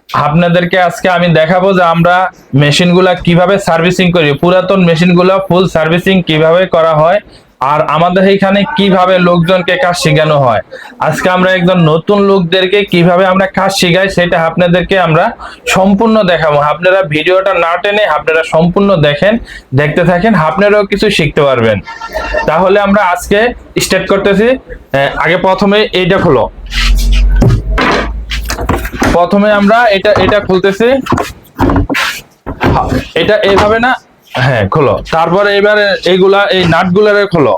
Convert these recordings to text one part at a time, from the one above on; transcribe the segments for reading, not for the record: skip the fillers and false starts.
আপনাদেরকে আজকে আমি দেখাবো যে আমরা মেশিনগুলা কিভাবে সার্ভিসিং করি, পুরাতন মেশিনগুলা ফুল সার্ভিসিং কিভাবে করা হয়, আর আমাদের এখানে কিভাবে লোকজনকে কাজ শেখানো হয়। আজকে আমরা একজন নতুন লোকদেরকে কিভাবে আমরা কাজ শেখাই সেটা আপনাদেরকে আমরা সম্পূর্ণ দেখাবো। আপনারা ভিডিওটা না টেনে আপনারা সম্পূর্ণ দেখতে থাকেন, আপনারাও কিছু শিখতে পারবেন। তাহলে আমরা আজকে স্টার্ট করতেছি। আগে প্রথমে এইটা খোলো। প্রথমে আমরা এটা খুলতেছি, এটা এইভাবে না, হ্যাঁ খোলো। তারপরে এবারে এইগুলা এই নাটগুলারে খোলো।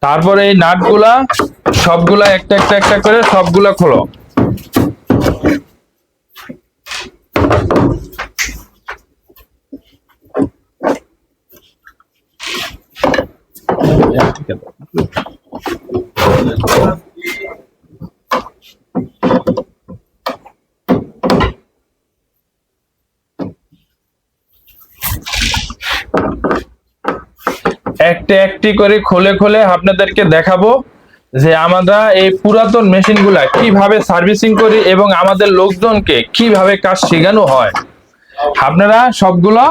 তারপরে এই নাটগুলা সবগুলা একটা একটা একটা করে সবগুলা খোলো। একটা একটি করে খুলে খুলে আপনাদেরকে দেখাবো যে আমরা এই পুরাতন মেশিনগুলা কিভাবে সার্ভিসিং করি এবং আমাদের লোকজনকে কিভাবে কাজ শেখানো হয়। আপনারা সবগুলো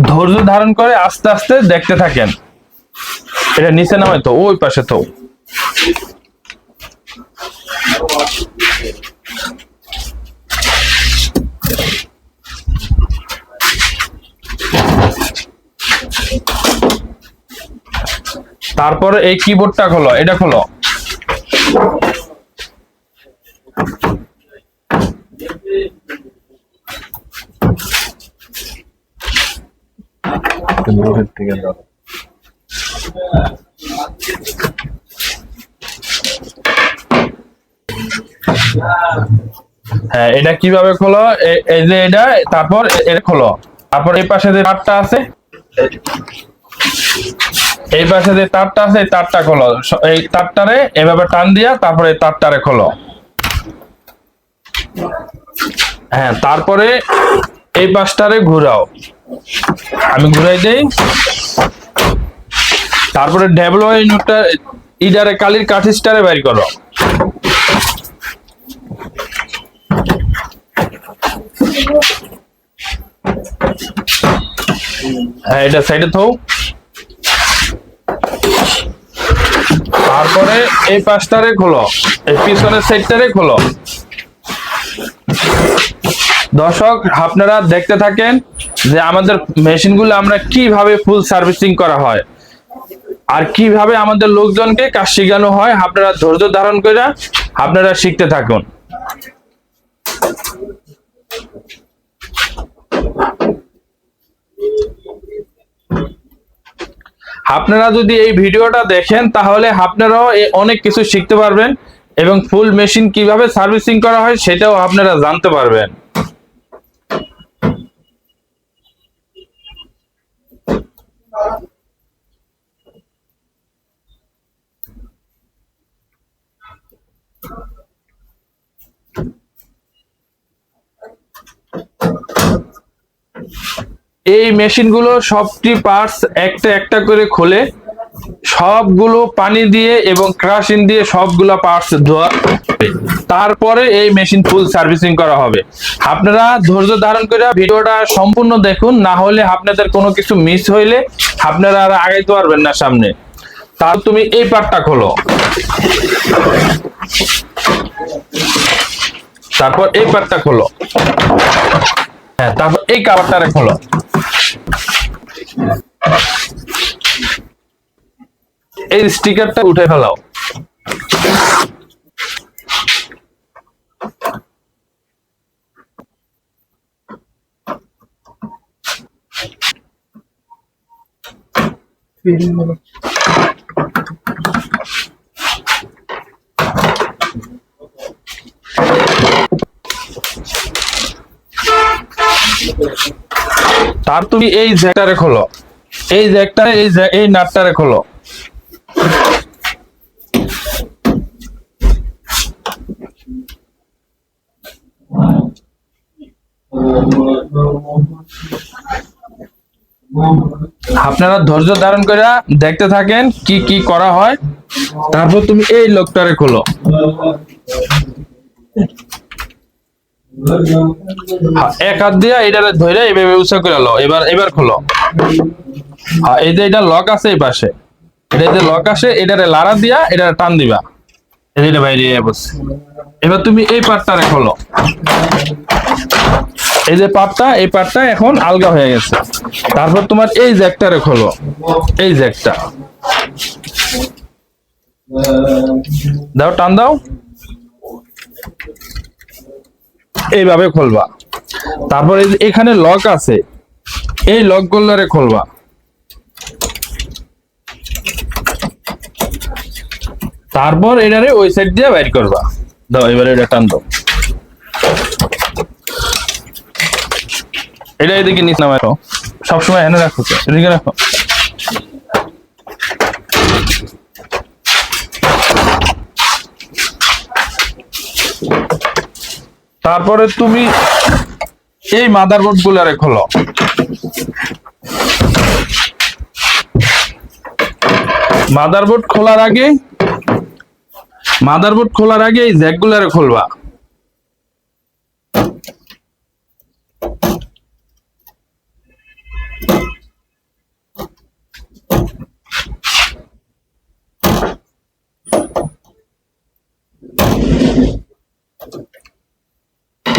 ধৈর্য ধারণ করে আস্তে আস্তে দেখতে থাকেন। এটা নিচে নামে তো ওই পাশে তো তারপরে এই কিবোর্ডটা খোলো, এটা খোলো। হ্যাঁ, এটা কিভাবে খোলো, এই যে এটা, তারপর এটা খোলো। তারপর এই পাশে যে তারটা আছে, এই পাশে যে তারটা আছে এই তারটা খোলো। এই তারটারে এভাবে টান দিয়া তারপরে এই তারটারে খোলো। হ্যাঁ, তারপরে এই পাশটারে ঘুরাও, আমি ঘুরাই দেই। তারপরে ডেভেলপ ইডারে কালির কাঠিস্টারে বের করো। হ্যাঁ, এটা সাইডে থাও। তারপরে এই পাশটারে খোলো, এই পিছনের সাইডটারে খোলো। দর্শক আপনারা দেখতে থাকেন যে আমাদের মেশিনগুলো আমরা কিভাবে ফুল সার্ভিসিং করা হয় আর কিভাবে আমাদের লোকজনকে কাজ শেখানো হয়। আপনারা ধৈর্য ধারণ করে আপনারা শিখতে থাকুন। আপনারা যদি এই ভিডিওটা দেখেন তাহলে আপনারাও অনেক কিছু শিখতে পারবেন এবং ফুল মেশিন কিভাবে সার্ভিসিং করা হয় সেটাও আপনারা জানতে পারবেন। এই মেশিনগুলো সবটি পার্টস একটা একটা করে খুলে সবগুলো পানি দিয়ে এবং ক্রাশিং দিয়ে সবগুলো পার্টস ধোয়া, তারপরে এই মেশিন ফুল সার্ভিসিং করা হবে। আপনারা ধৈর্য ধারণ করে ভিডিওটা সম্পূর্ণ দেখুন, না হলে আপনাদের কোনো কিছু মিস হইলে আপনারা আর আগাইতে পারবেন না সামনে। তার তুমি এই পার্টটা খোলো, তারপর এই পার্টটা খোলো। হ্যাঁ, তারপর এই কাভারটা খোলো। এই স্টিকারটা উঠে ফেলাও। তার তুমি এই জ্যাকটারে খোলো, এই জ্যাকটারে এই নাটটারে খোলো। আপনারা ধৈর্য ধারণ করে দেখতে থাকেন কি কি করা হয়। তারপর তুমি এই লকটারে খোলো। এক হাত দিয়ে এটারে ধরে এইভাবে উঁচা করে লো। এবার খোলো। এই যে এটা লক আছে এই পাশে, এটা যে লক আসে এটারে লাড়া দিয়া এটারে টান দিবা, এটা বাইরে বসে। এবার তুমি এই পার্টটারে খোলো। এই যে পার্টটা, এই পার্টটা এখন আলগা হয়ে গেছে। তারপর তোমার এই জ্যাকটারে খোলো, এই জ্যাকটা দাও, টান দাও, এইভাবে খুলবা। তারপর এখানে লক আছে, এই লক গুলোরে খুলবা। তারপর এটারে ওই সাইড দিয়ে বাইর করবা। দাও, এবারে এটা টান দাও। এটা এদিকে নিচ নামায় রাখো, সবসময় এনে রাখো, এদিকে রাখো। তারপরে তুমি এই মাদারবোর্ড গুলারে খোলো। মাদারবোর্ড খোলার আগে এই জ্যাক গুলারে খুলবা।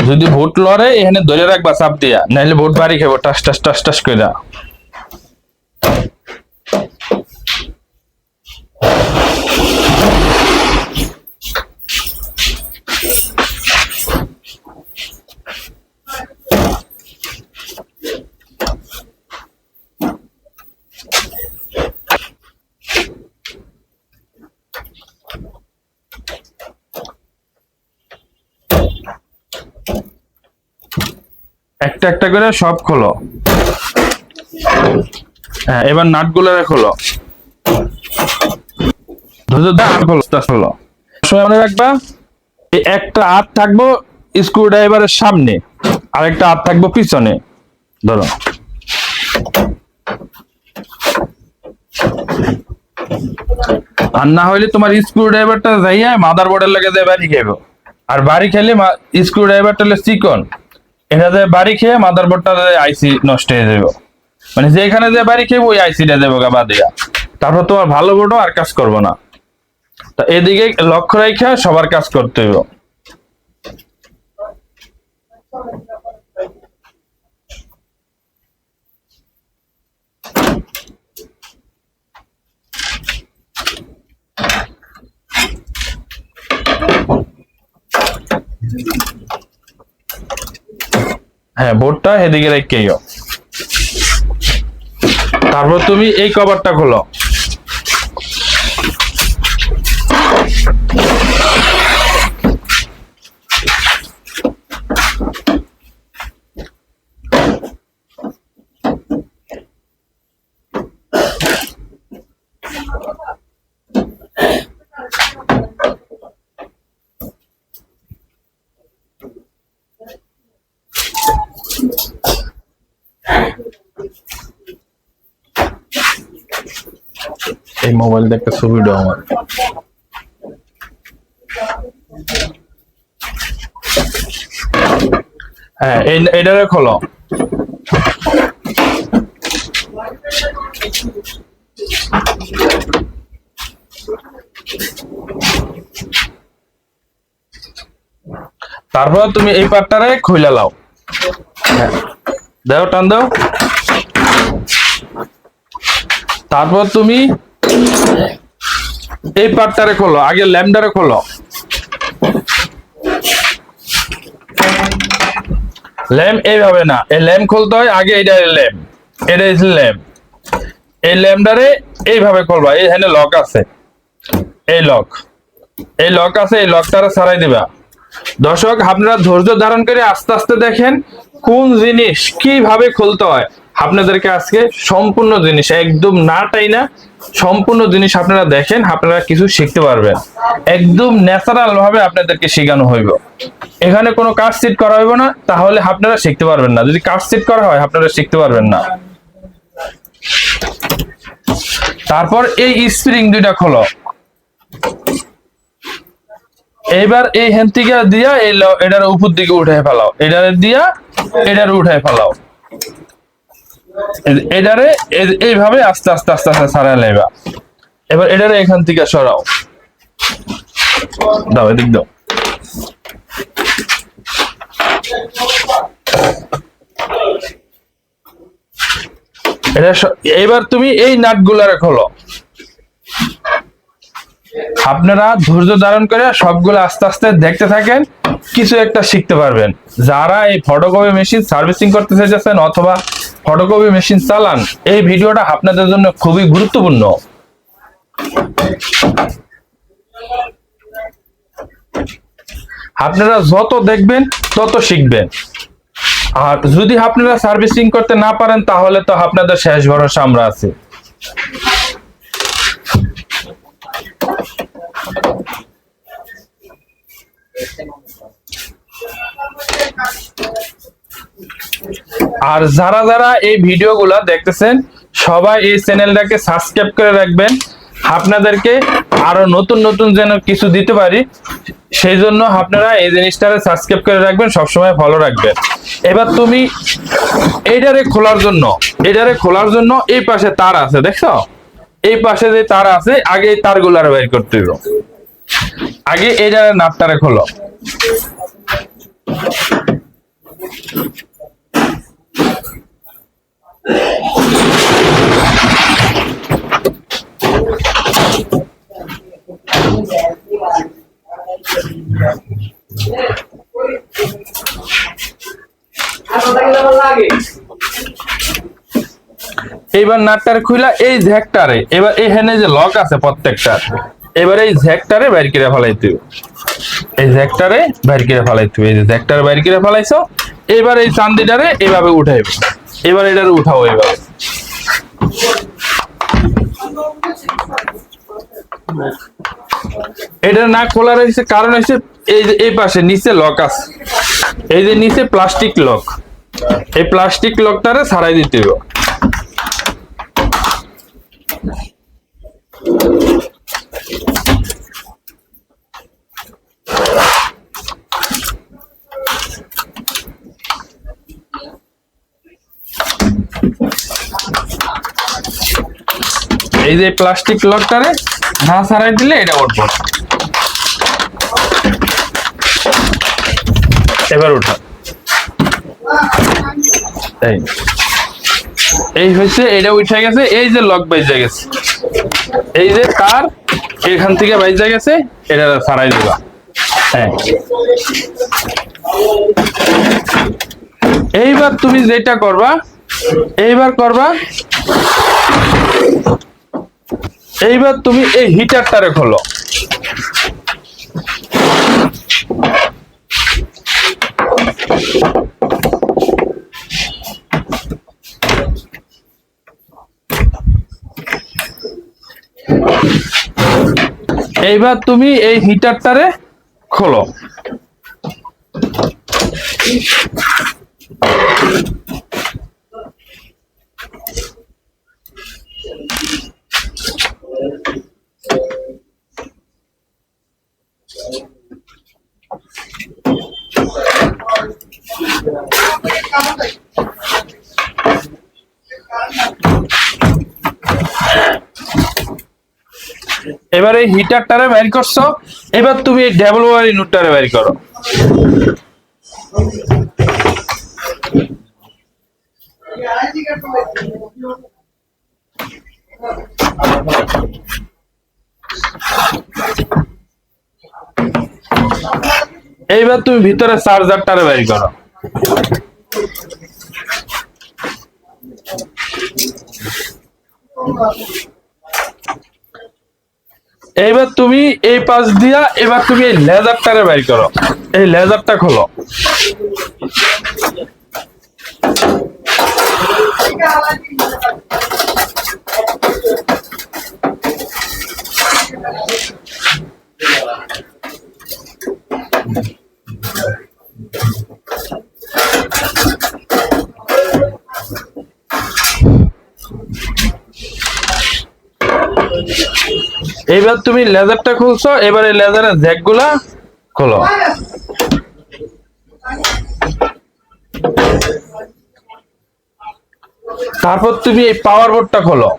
যদি ভোট লড়ে এখানে ধরে রাখবা চাপ দিয়া, নাহলে ভোট বাড়ি খাবো টাস টাস টাস টাস করে। একটা একটা করে সব খোলো। হ্যাঁ, এবার নাট গুলো খোলো। খোলো। মনে রাখবা একটা হাত থাকবো স্ক্রু ড্রাইভারের সামনে, আর একটা হাত থাকবো পিছনে। ধরো, আর না হইলে তোমার স্ক্রু ড্রাইভারটা যাইয়া মাদার বোর্ডের লাগে দিয়ে বাড়ি খাইবো। আর বাড়ি খেলে স্ক্রু ড্রাইভারটা হলে চিকন, এটাতে বাড়ি খেয়ে মাদারবোর্ডটা আইসি নষ্ট হয়ে যাবে। মানে যেখানে যে বাড়ি খেয়ে ওই আইসিটা দেবো গা বাদিয়া, তারপর তোমার ভালো বোর্ডও আর কাজ করবো না। তা এদিকে লক্ষ্য রেখে সবার কাজ করতে হবে। হ্যাঁ, বোর্ডটা এদিকে রেখেও। তারপর তুমি এই কভারটা খোলো। এই মোবাইল দেখতে ছবি দাও আমার। হ্যাঁ, এইটারে খোলো। তারপর তুমি এই পার্টটারে খুলে লাও। হ্যাঁ, দাও, টান দাও। তারপর তুমি এই পার্টটারে খোলো। আগে ল্যাম্পটারে খোলো। ল্যাম্প এইভাবে না, এই ল্যাম্প খুলতে হয় আগে। এইটা ল্যাম্প, এটা ল্যাম্প। এই ল্যাম্পটারে এইভাবে খুলবা। এখানে লক আছে, এই লক আছে, এই লকটারে ছাড়াই দিবা। দর্শক, আপনারা ধৈর্য ধারণ করে আস্তে আস্তে দেখেন কোন জিনিস কিভাবে খুলতে হয়। আপনাদেরকে আজকে সম্পূর্ণ জিনিস একদম নাটাই না সম্পূর্ণ জিনিস আপনারা দেখেন, আপনারা কিছু শিখতে পারবেন। একদম ন্যাচারাল ভাবে আপনাদেরকে শেখানো হইব। এখানে কোনো কাজ সিট করা হইব না, তাহলে আপনারা শিখতে পারবেন না। যদি কাজ সিট করা হয় আপনারা শিখতে পারবেন না। তারপর এই স্প্রিং দুইটা খোলো। এইবার এই হ্যান্ড থেকে দিয়া এটার উপর দিকে উঠে ফেলাও, এটারে দিয়া এটার উঠে ফেলাও। এটারে এইভাবে আস্তে আস্তে আস্তে আস্তে সারাই নেবা। এবার এটারে এখান থেকে সরাও, দাও এদিক দাও। এবার তুমি এই নাটগুলারে খোলো। আপনারা ধৈর্য ধারণ করে সবগুলো আস্তে আস্তে দেখতে থাকেন, কিছু একটা শিখতে পারবেন। যারা এই ফটোকপি মেশিন সার্ভিসিং করতে চাইছেন অথবা ফটোকপি মেশিন চালান, এই ভিডিওটা আপনাদের জন্য খুবই গুরুত্বপূর্ণ। আপনারা যত দেখবেন তত শিখবেন। আর যদি আপনারা সার্ভিসিং করতে না পারেন তাহলে তো আপনাদের শেষ ভরসা আমরা আছি। আর যারা যারা এই ভিডিওগুলো দেখতেছেন সবাই এই চ্যানেলটাকে সাবস্ক্রাইব করে রাখবেন। আপনাদেরকে আরো নতুন নতুন যেন কিছু দিতে পারি, সেই জন্য আপনারা এই জিনিসটাকে সাবস্ক্রাইব করে রাখবেন, সবসময় ফলো রাখবেন। এবার তুমি এইটারে খোলার জন্য এই পাশে তার আছে, দেখছো? এই পাশে যে তার আছে, আগে এই তারগুলার বের করতে হবে। আগে এইটারে নাটটারে খোলো। এইবার নাটটারে খুইলা এই ঝ্যাকটারে, এবার এখানে যে লক আছে প্রত্যেকটা, এবার এই ঝ্যাকটারে বাইর করে ফেলাইতে হবে। এই ঝ্যাকটারে বাইর করে ফেলাইতে হবে। এই যে ঝ্যাকটারে বাইর করে ফেলাইছো, এবার এই চান্দিটারে এইভাবে উঠাইবে। এবার এটারে উঠাও। এইভাবে এটা না খোলার কারণ হচ্ছে এই যে এই পাশে নিচে লক আছে, এই যে নিচে প্লাস্টিক লক, এই প্লাস্টিক লকটারে ছাড়াই দিতে হবে। এই যে প্লাস্টিক লকটারে না ছাড়াই দিলে এটা উঠবে। এবার উঠা। এই হয়েছে, এটা উঠে গেছে। এই যে লক বাইজা গেছে, এই যে তার এখান থেকে বাইজা গেছে, এটা ছাড়াই দিবা। হ্যাঁ, এইবার তুমি যেটা করবা, এইবার তুমি এই হিটারটারে খোলো। এইবার তুমি এই হিটারটারে খোলো। এবার এই হিটারটারে বের করছো, এবার তুমি এই ডাবল ওয়ার ইনভার্টারে বের করো। এইবার তুমি ভিতরে চার্জারটারে বের করো। এইবার তুমি এই পাশ দিয়া এবার তুমি এই লেজারটারে বের করো। এই লেজারটা খোলো। এইবার তুমি লেজারটা খুলছো, এবার এই লেজারের জ্যাক গুলা খোলো। তারপর তুমি এই পাওয়ার বোর্ডটা খোলো।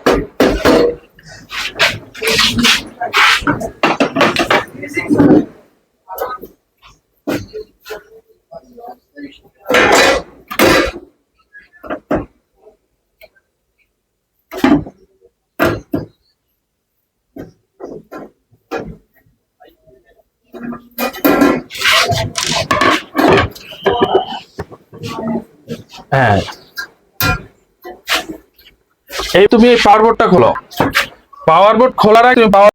হ্যাঁ, এই তুমি এই পাওয়ার বোর্ডটা খোলো। পাওয়ার বোর্ড খোলার আগে তুমি পাওয়ার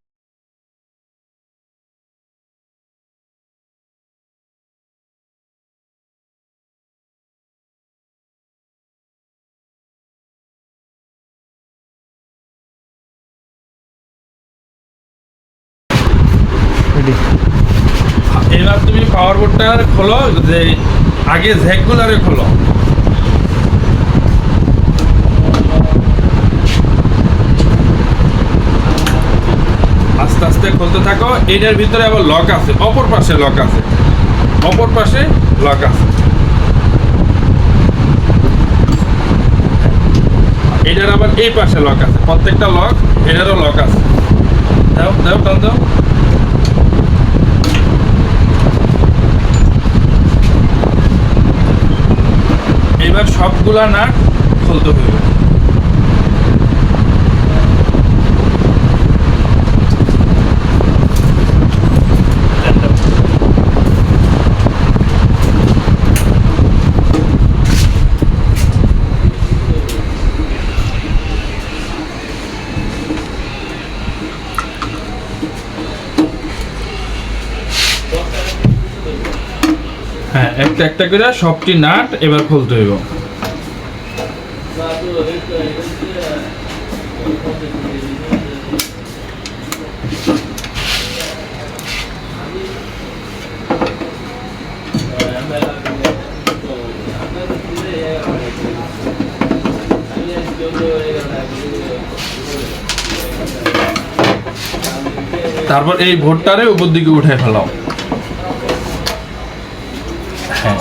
এবার তুমি পাওয়ার বোর্ডটা খোলো, যে আগে জ্যাক গুলারে খোলো। আস্তে আস্তে খুলতে থাকো। এটার ভিতরে আবার লক আছে, অপর পাশে লক আছে, অপর পাশে লক আছে। এটার আবার এই পাশে লক আছে, প্রত্যেকটা লক এটারও লক আছে। দাও দাও টান দাও। এবার সবগুলা নাট খুলতে হবে। হ্যাঁ, একটা একটা করে সবটি নাট এবার খুলতে হইব। তারপর এই ভোটটারে উপর দিকে উঠে ফেলাও। হ্যাঁ,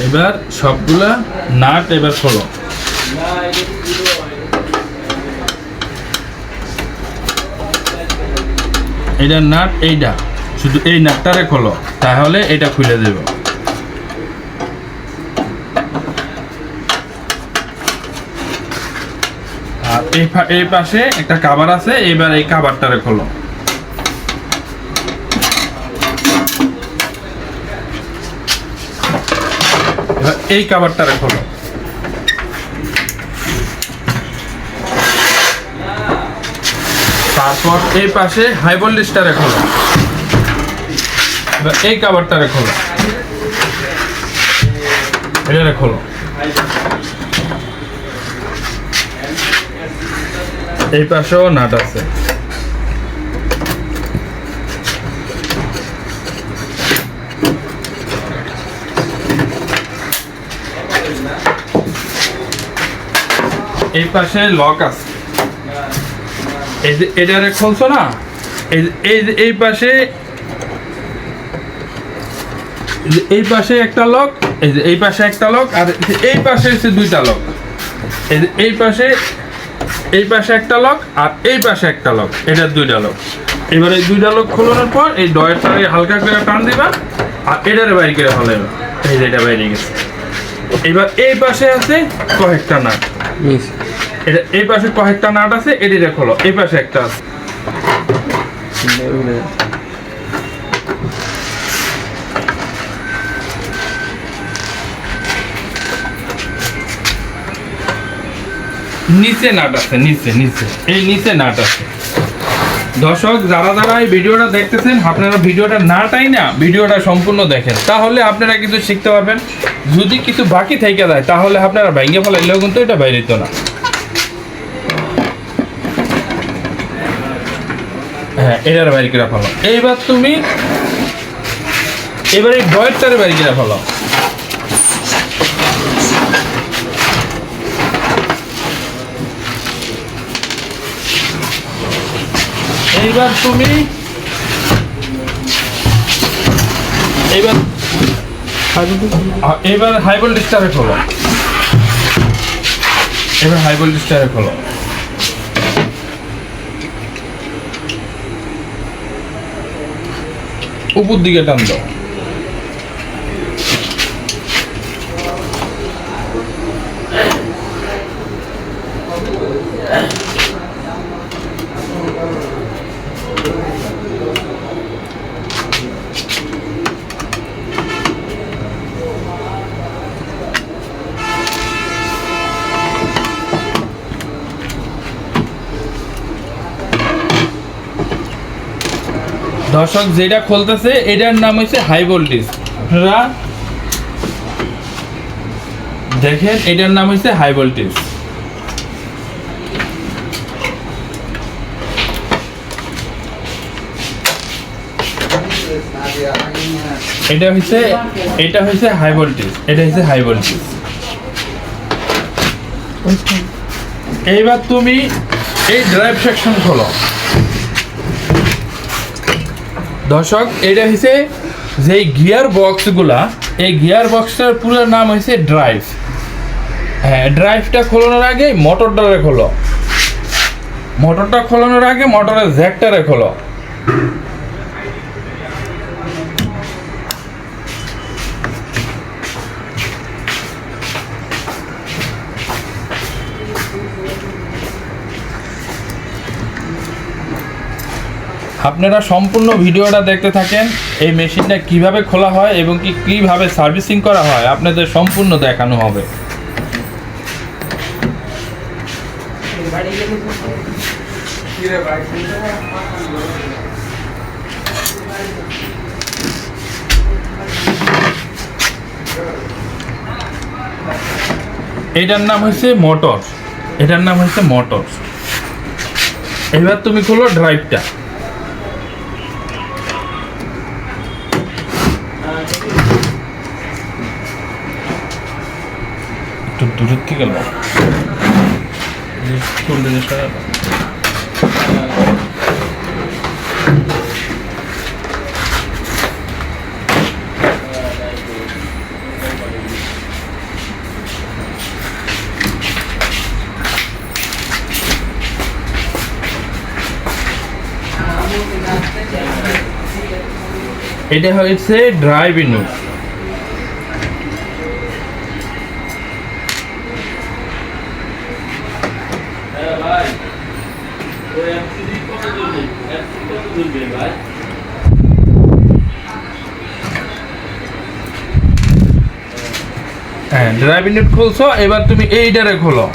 এবার সবগুলা নাট এবার খোলো। এটা নাট, এইটা শুধু এই নাটটারে খোলো, তাহলে এটা খুলে দেব। আর এই পাশে একটা কভার আছে, এবার এই কভারটারে খোলো। এবার এই কভারটারে খোলো। তারপর এই পাশে হাই ভোল্টেজটারে খোলো। এবার এই কভারটারে খোলো, এটারে খোলো। এই পাশেও নাট আছে। এই পাশে লক আছে, এই যে এটারে খুলছো না, এই পাশে, এই পাশে একটা লক, এই যে এই পাশে একটা লক, আর এই পাশে হচ্ছে দুইটা লক। এই পাশে একটা লক আর এই পাশে একটা লক, এটার দুইটা লক। এবার এই দুইটা লক খোলানোর পর এই ডয়ারটারে হালকা করে টান দিবা, আর এটারে বাইরে করে ফেলাইবা। এই যে এটা বাইরে গেছে। এবার এই পাশে আছে কয়েকটা নাট, এটা এই পাশে কয়েকটা নাট আছে, এটিরে খোলো। এই পাশে একটা আছে। নিচে নাট আছে, নিচে নিচে এই নিচে নাট আছে। দর্শক যারা যারা এই ভিডিওটা দেখতেছেন, আপনারা ভিডিওটা না টাই না ভিডিওটা সম্পূর্ণ দেখেন, তাহলে আপনারা কিছু শিখতে পারবেন। যদি কিছু বাকি থেকে যায় তাহলে আপনারা ভেঙে ফেলাইলেও কিন্তু এটা বাইরে দিত না। হ্যাঁ, এটার বাইরে কিনা ফেলো। এইবার তুমি এবার এই ডয়েরটার বাইরে কিনা ফেলো। এইবার তুমি এবার হাই ভোল্টেজটারে খোলো। এবার হাই ভোল্টেজটারে খোলো। উপর দিকে টান দাও। দর্শক যেটা খুলতেছে এটার নাম হচ্ছে হাই ভোল্টেজ। আপনারা দেখেন এটার নাম হচ্ছে হাই ভোল্টেজ। এটা হচ্ছে হাই ভোল্টেজ, এটা হচ্ছে হাই ভোল্টেজ। এইবার তুমি এই ড্রাইভ সেকশন খোলো। দর্শক এটা হচ্ছে যে গিয়ার বক্সগুলা, এই গিয়ার বক্সটার পুরো নাম হচ্ছে ড্রাইভ। হ্যাঁ, ড্রাইভটা খোলানোর আগে মোটরটারে খোলো। মোটরটা খোলানোর আগে মোটরের জ্যাকটারে খোলো। আপনারা সম্পূর্ণ ভিডিওটা দেখতে থাকেন। এই মেশিনটা কিভাবে খোলা হয় এবং কিভাবে সার্ভিসিং করা হয় আপনাদের সম্পূর্ণ দেখানো হবে। এটার নাম হচ্ছে মোটর, এটার নাম হচ্ছে মোটর। এবার তুমি খোলো ড্রাইভটা। একটু দূরের থেকে গেল এটা হচ্ছে ড্রাইভ ইউনিট। হ্যাঁ, ড্রাইভ ইউনিট খুলছো। এবার তুমি এইটারে খোলো।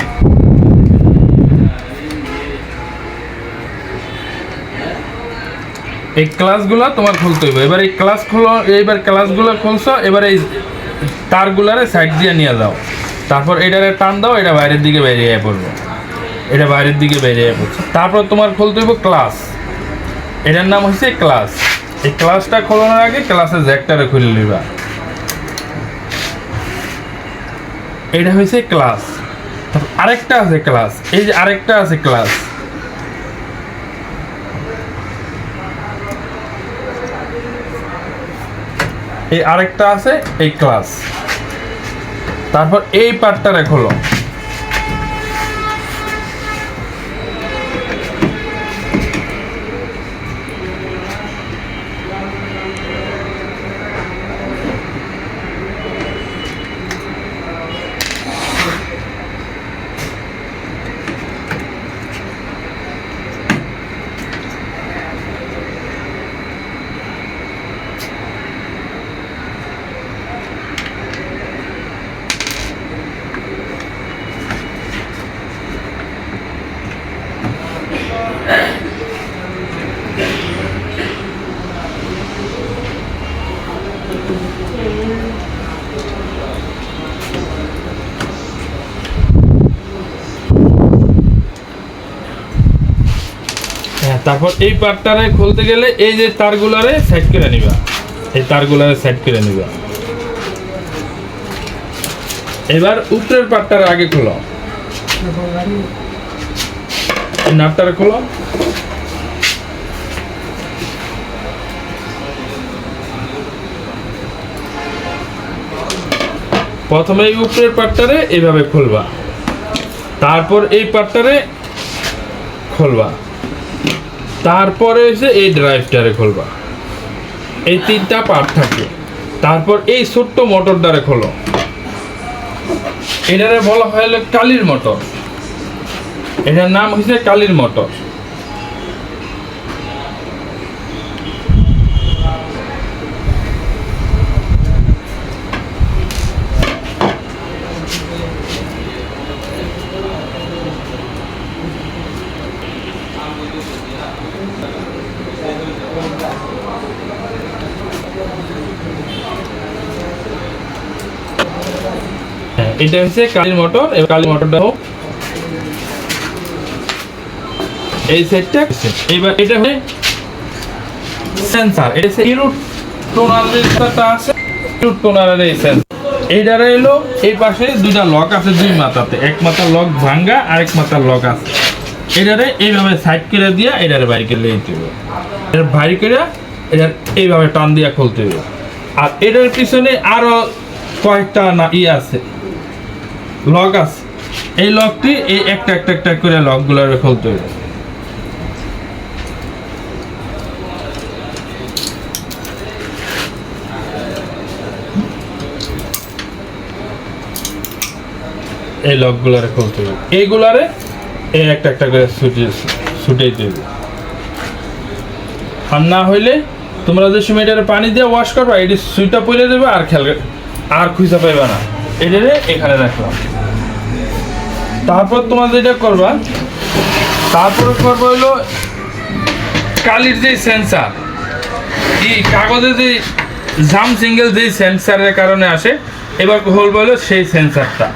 এই ক্লাসগুলো তোমার খুলতে হবে। এবার এই ক্লাস খোলো। এইবার ক্লাসগুলো খুলছো। এবার এই তারগুলারে সাইড দিয়ে নিয়ে যাও। তারপর এটারে টান দাও, এটা বাইরের দিকে বেরিয়ে পড়বে। এটা বাইরের দিকে বেরিয়ে পড়ছে। তারপর তোমার খুলতে হবে ক্লাস। এটার নাম হচ্ছে ক্লাস। এই ক্লাসটা খোলানোর আগে ক্লাসের জ্যাকটারে খুলে নিবা। এটা হচ্ছে ক্লাস। আরেকটা আছে ক্লাস, এই যে আরেকটা আছে ক্লাস। এই আরেকটা আছে এই ক্লাস। তারপর এই পার্টটারে খোলো। তারপর এই পার্টটারে খুলতে গেলে এই যে তারগুলারে সেট করে নিবা, এই তারগুলারে সেট করে নিবা। এবার উপরের পার্টটারে আগে খোলো, এই নাটটারে খোলো। প্রথমে এই উপরের পার্টটারে এইভাবে খুলবা, তারপর এই পার্টটারে খুলবা, তারপরে এসে এই ড্রাইভটারে খুলবা। এই তিনটা পার্ট থাকে। তারপর এই ছোট্ট মোটরটারে খোলো, এটারে বলা হয় কালির মোটর, এটার নাম হচ্ছে কালির মোটর। এটা হচ্ছে কালির মোটর। এবার কালির মোটরটা হোক এই সেটটা। এবার এটা হচ্ছে সেন্সর, এটা হচ্ছে ইরুট টোনারটা আছে, ইরুট টোনারের এই সেন্সর। এইটারে এলো এই পাশে দুইটা লক আছে, দুই মাথাতে, এক মাথার লক ভাঙ্গা আর এক মাথার লক আছে। এটারে এইভাবে সাইড করে দিয়া এটারে বাইর করে দিতে হবে, এটা বাইর করে এটা এইভাবে টান দিয়া খুলতে হবে। আর এটার পিছনে আরো কয়েকটা না আছে, লক আছে। এই লকটি এই একটা একটা একটা করে লকগুলো খুলতে হবে। এই লকগুলারে খুলতে হবে, এইগুলারে এই একটা একটা করে ছুটে দেবে। আর না হইলে তোমরা যে সময় এটারে পানি দিয়ে ওয়াশ করবা, এটি সুইটা পরে দেবে আর আর খুঁজে পাইবা না। এটারে এখানে রাখলাম। তারপর তোমরা যেটা করবা, তারপরে করবো হলো কালির যে সেন্সার, এই কাগজে যে জাম সিঙ্গেল যে সেন্সারের কারণে আসে, এবার খুলবো হলো সেই সেন্সারটা।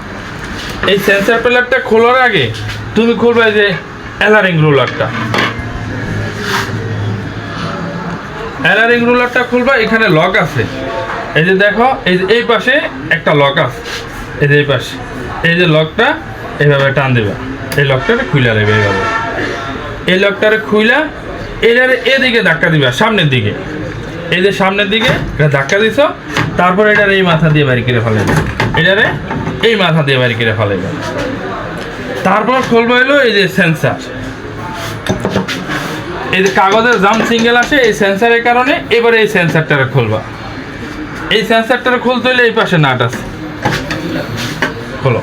এই সেন্সার প্লেটটা খোলার আগে তুমি খুলবে যে এলারিং রুলারটা, এলারিং রুলারটা খুলবা। এখানে লক আছে, এই যে দেখো, এই পাশে একটা লক আছে, এই যে এই পাশে, এই যে লকটা এইভাবে টান দেবা, এই লকটারে খুইলা দেবে এইভাবে। এই লকটারে খুইলা এটারে এদিকে ধাক্কা দিবা, সামনের দিকে, এই যে সামনের দিকে এটা ধাক্কা দিছ। তারপর এটারে এই মাথা দিয়ে বাড়ি করে ফেলে, এটারে এই মাথা দিয়ে বাড়ি করে ফেলে। তারপর খুলবো হলো এই যে সেন্সার, এই যে কাগজের জাম সিঙ্গেল আসে এই সেন্সারের কারণে। এবারে এই সেন্সারটারে খুলবা। এই সেন্সারটারে খুলতে হলে এই পাশে নাট আছে, খোলো।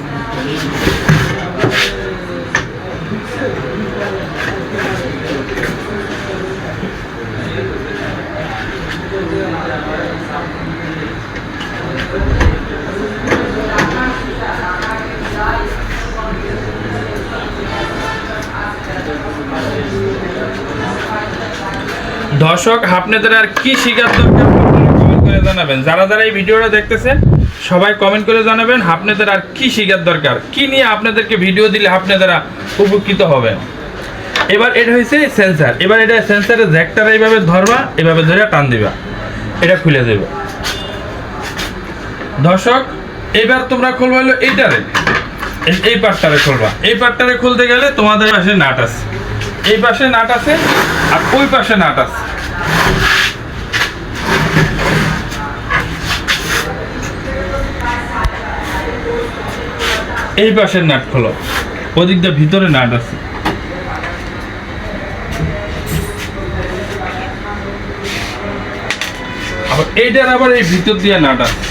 দর্শক, আপনাদের আর কি শিখার দরকার কমেন্ট করে জানাবেন। যারা যারা এই ভিডিওটা দেখতেছেন সবাই কমেন্ট করে জানাবেন আপনাদের আর কি শিখার দরকার, কি নিয়ে আপনাদেরকে ভিডিও দিলে আপনারা উপকৃত হবেন। এবার এটা হয়েছে সেন্সার। এবার এটা সেন্সারের জ্যাকটারে এইভাবে ধরবা, এইভাবে ধরে টান দিবা, এটা খুলে দেবে। দর্শক, এবার তোমরা খুলবা হলো এইটারে, এই পার্টটারে খুলবা। এই পার্টটারে খুলতে গেলে তোমাদের পাশে নাট আছে, এই পাশে নাট আছে আর ওই পাশে নাট আছে। এই পাশের নাট খোলো, ওদিকটা ভিতরে নাট আছে। আবার এইটার আবার এই ভিতর দিয়ে নাট আছে।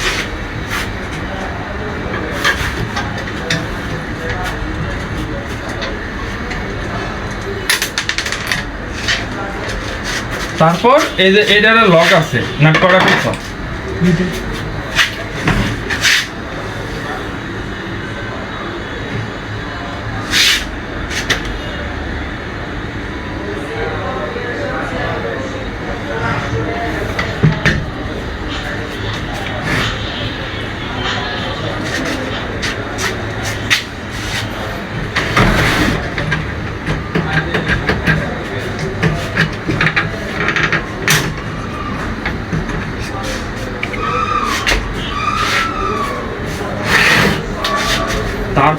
তারপর এই যে এইটার লক আছে, নাট করা কিছু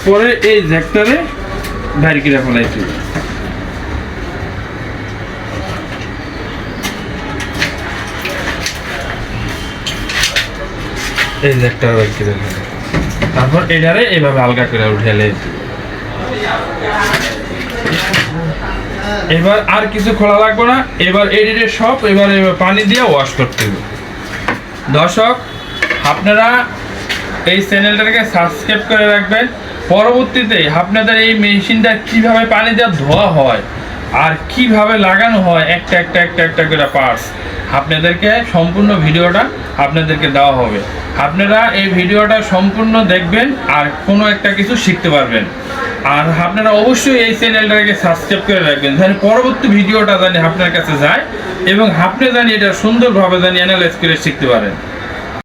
তারপরে এই জ্যাকটারে বাইরে কিরা ফেলাইছি। এই জ্যাকটার বাইরে কিরা ফেলাই, তারপর এটারে এইভাবে হালকা করে উঠেলে। এবার আর কিছু খোলা লাগবে না, এবার এডিটে সব এবার পানি দিয়ে ওয়াশ করতে হবে। দর্শক, আপনারা এই চ্যানেলটাকে সাবস্ক্রাইব করে রাখবেন। পরবর্তীতে আপনাদের এই মেশিনটা কিভাবে পানি দিয়ে ধোয়া হয় আর কিভাবে লাগানো হয় একটা একটা একটা একটা করে পার্টস আপনাদেরকে সম্পূর্ণ ভিডিওটা আপনাদেরকে দেওয়া হবে। আপনারা এই ভিডিওটা সম্পূর্ণ দেখবেন আর কোনো একটা কিছু শিখতে পারবেন। আর আপনারা অবশ্যই এই চ্যানেলটাকে সাবস্ক্রাইব করে রাখবেন, জানি পরবর্তী ভিডিওটা জানি আপনার কাছে যায় এবং আপনি জানি এটা সুন্দরভাবে জানি অ্যানালাইজ করে শিখতে পারেন।